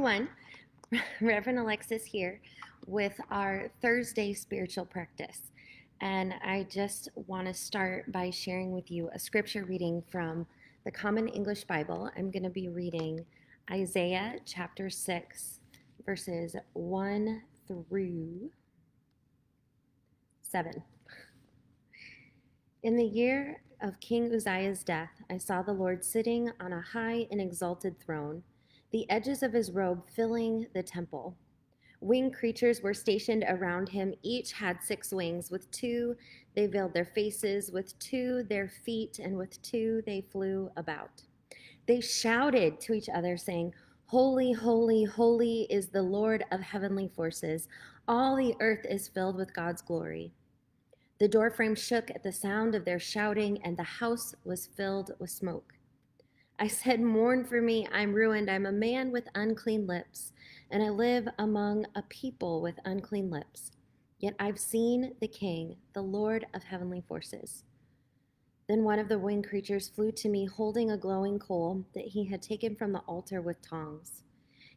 everyone. Reverend Alexis here with our Thursday spiritual practice. And I just want to start by sharing with you a scripture reading from the Common English Bible. I'm going to be reading Isaiah chapter 6, verses 1 through 7. In the year of King Uzziah's death, I saw the Lord sitting on a high and exalted throne, the edges of his robe filling the temple. Winged creatures were stationed around him. Each had 6 wings. With 2 they veiled their faces, with 2 their feet, and with 2 they flew about. They shouted to each other, saying, "Holy, holy, holy is the Lord of heavenly forces. All the earth is filled with God's glory." The doorframe shook at the sound of their shouting, and the house was filled with smoke. I said, "Mourn for me, I'm ruined. I'm a man with unclean lips, and I live among a people with unclean lips. Yet I've seen the King, the Lord of heavenly forces." Then one of the winged creatures flew to me, holding a glowing coal that he had taken from the altar with tongs.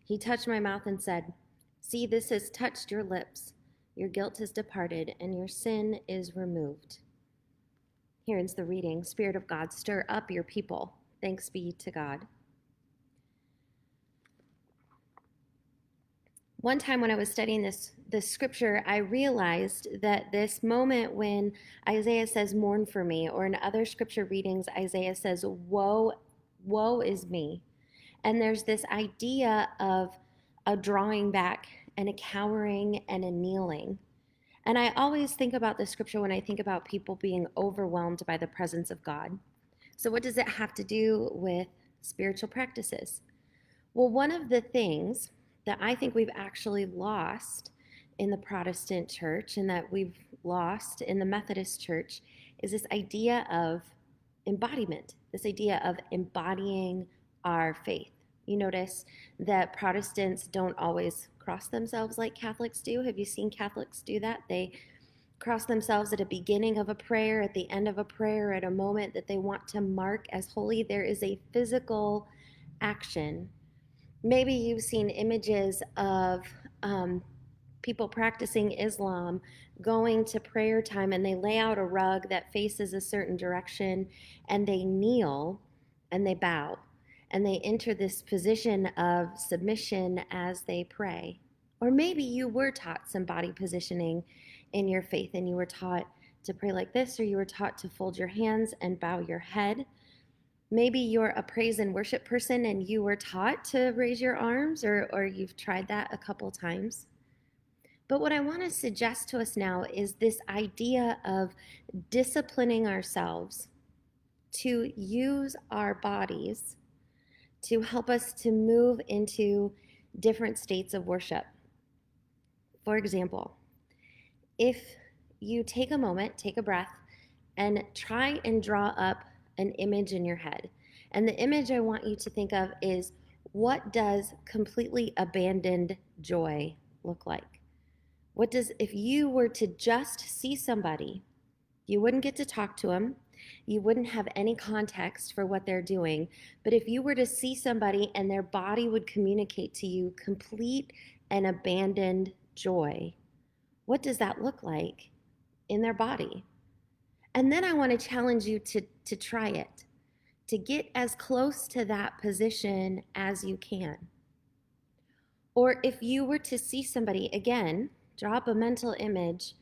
He touched my mouth and said, "See, this has touched your lips. Your guilt has departed, and your sin is removed." Here ends the reading. Spirit of God, stir up your people. Thanks be to God. One time when I was studying this scripture, I realized that this moment when Isaiah says, "Mourn for me," or in other scripture readings, Isaiah says, woe is me. And there's this idea of a drawing back and a cowering and a kneeling. And I always think about the scripture when I think about people being overwhelmed by the presence of God. So what does it have to do with spiritual practices? Well, one of the things that I think we've actually lost in the Protestant church and that we've lost in the Methodist church is this idea of embodiment, this idea of embodying our faith. You notice that Protestants don't always cross themselves like Catholics do. Have you seen Catholics do that? They cross themselves at the beginning of a prayer, at the end of a prayer, at a moment that they want to mark as holy. There is a physical action. Maybe you've seen images of people practicing Islam going to prayer time, and they lay out a rug that faces a certain direction, and they kneel and they bow, and they enter this position of submission as they pray. Or maybe you were taught some body positioning in your faith, and you were taught to pray like this, or you were taught to fold your hands and bow your head. Maybe you're a praise and worship person and you were taught to raise your arms, or you've tried that a couple times. But what I want to suggest to us now is this idea of disciplining ourselves to use our bodies to help us to move into different states of worship. For example, if you take a moment, take a breath, and try and draw up an image in your head. And the image I want you to think of is, what does completely abandoned joy look like? What does, if you were to just see somebody, you wouldn't get to talk to them, you wouldn't have any context for what they're doing, but if you were to see somebody and their body would communicate to you complete and abandoned joy, what does that look like in their body? And then I want to challenge you to try it, to get as close to that position as you can. Or if you were to see somebody, again, draw up a mental image.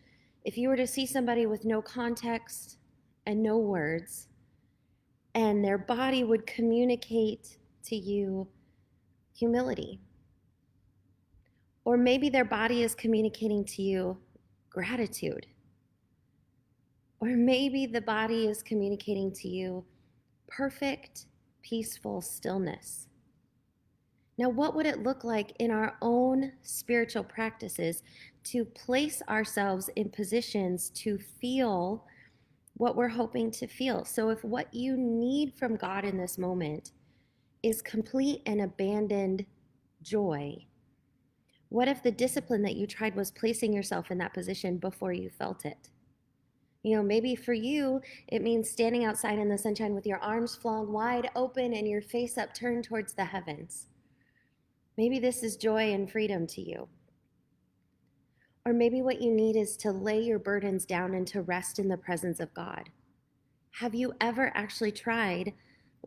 If you were to see somebody with no context and no words, and their body would communicate to you humility. Or maybe their body is communicating to you gratitude. Or maybe the body is communicating to you perfect, peaceful stillness. Now, what would it look like in our own spiritual practices to place ourselves in positions to feel what we're hoping to feel? So if what you need from God in this moment is complete and abandoned joy, what if the discipline that you tried was placing yourself in that position before you felt it? You know, maybe for you, it means standing outside in the sunshine with your arms flung wide open and your face upturned towards the heavens. Maybe this is joy and freedom to you. Or maybe what you need is to lay your burdens down and to rest in the presence of God. Have you ever actually tried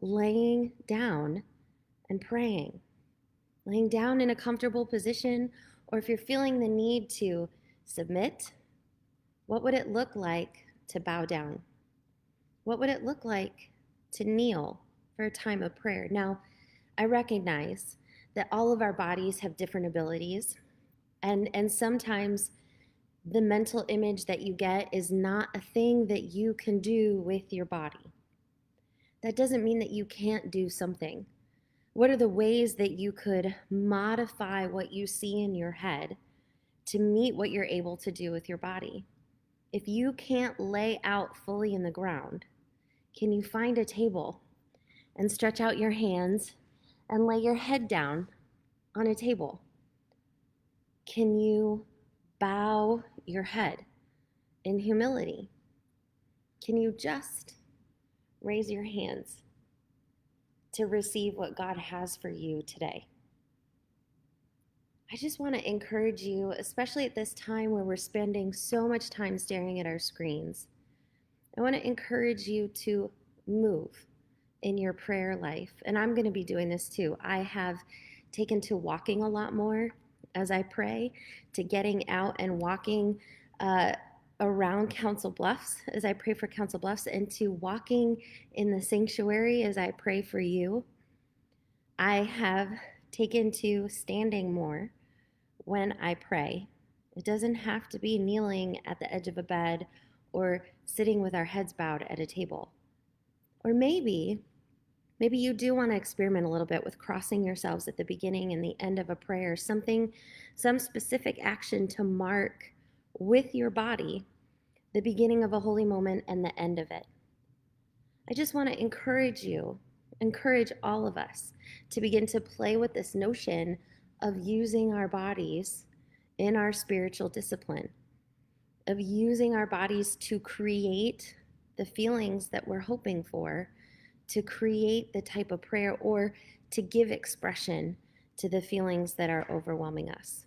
laying down and praying? Laying down in a comfortable position, or if you're feeling the need to submit, what would it look like to bow down? What would it look like to kneel for a time of prayer? Now, I recognize that all of our bodies have different abilities, and sometimes the mental image that you get is not a thing that you can do with your body. That doesn't mean that you can't do something. What are the ways that you could modify what you see in your head to meet what you're able to do with your body? If you can't lay out fully in the ground, can you find a table and stretch out your hands and lay your head down on a table? Can you bow your head in humility? Can you just raise your hands to receive what God has for you today? I just want to encourage you, especially at this time where we're spending so much time staring at our screens. I want to encourage you to move in your prayer life. And I'm going to be doing this too. I have taken to walking a lot more as I pray, to getting out and walking around Council Bluffs as I pray for Council Bluffs, and to walking in the sanctuary as I pray for you. I have taken to standing more when I pray. It doesn't have to be kneeling at the edge of a bed or sitting with our heads bowed at a table. Or maybe you do want to experiment a little bit with crossing yourselves at the beginning and the end of a prayer, some specific action to mark with your body the beginning of a holy moment and the end of it. I just want to encourage all of us to begin to play with this notion of using our bodies in our spiritual discipline, of using our bodies to create the feelings that we're hoping for, to create the type of prayer, or to give expression to the feelings that are overwhelming us.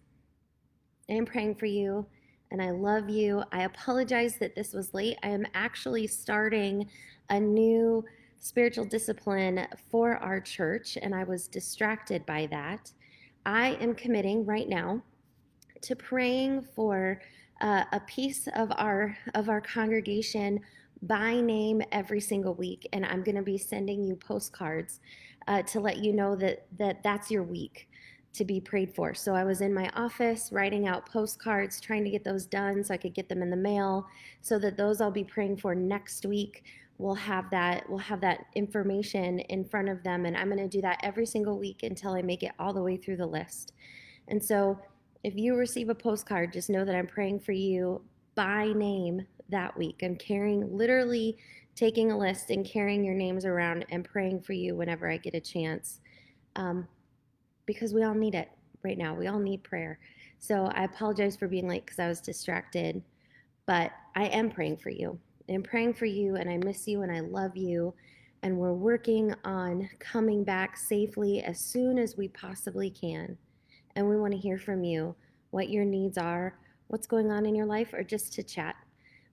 I am praying for you, and I love you. I apologize that this was late. I am actually starting a new spiritual discipline for our church, and I was distracted by that. I am committing right now to praying for a piece of our congregation by name every single week, and I'm going to be sending you postcards to let you know that that's your week to be prayed for. So I was in my office writing out postcards, trying to get those done so I could get them in the mail, so that those I'll be praying for next week will have that information in front of them, and I'm going to do that every single week until I make it all the way through the list. And so if you receive a postcard, just know that I'm praying for you by name that week. I'm literally taking a list and carrying your names around and praying for you whenever I get a chance, because we all need it right now. We all need prayer. So I apologize for being late because I was distracted, but I am praying for you. I'm praying for you, and I miss you, and I love you. And we're working on coming back safely as soon as we possibly can. And we want to hear from you what your needs are, what's going on in your life, or just to chat.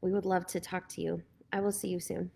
We would love to talk to you. I will see you soon.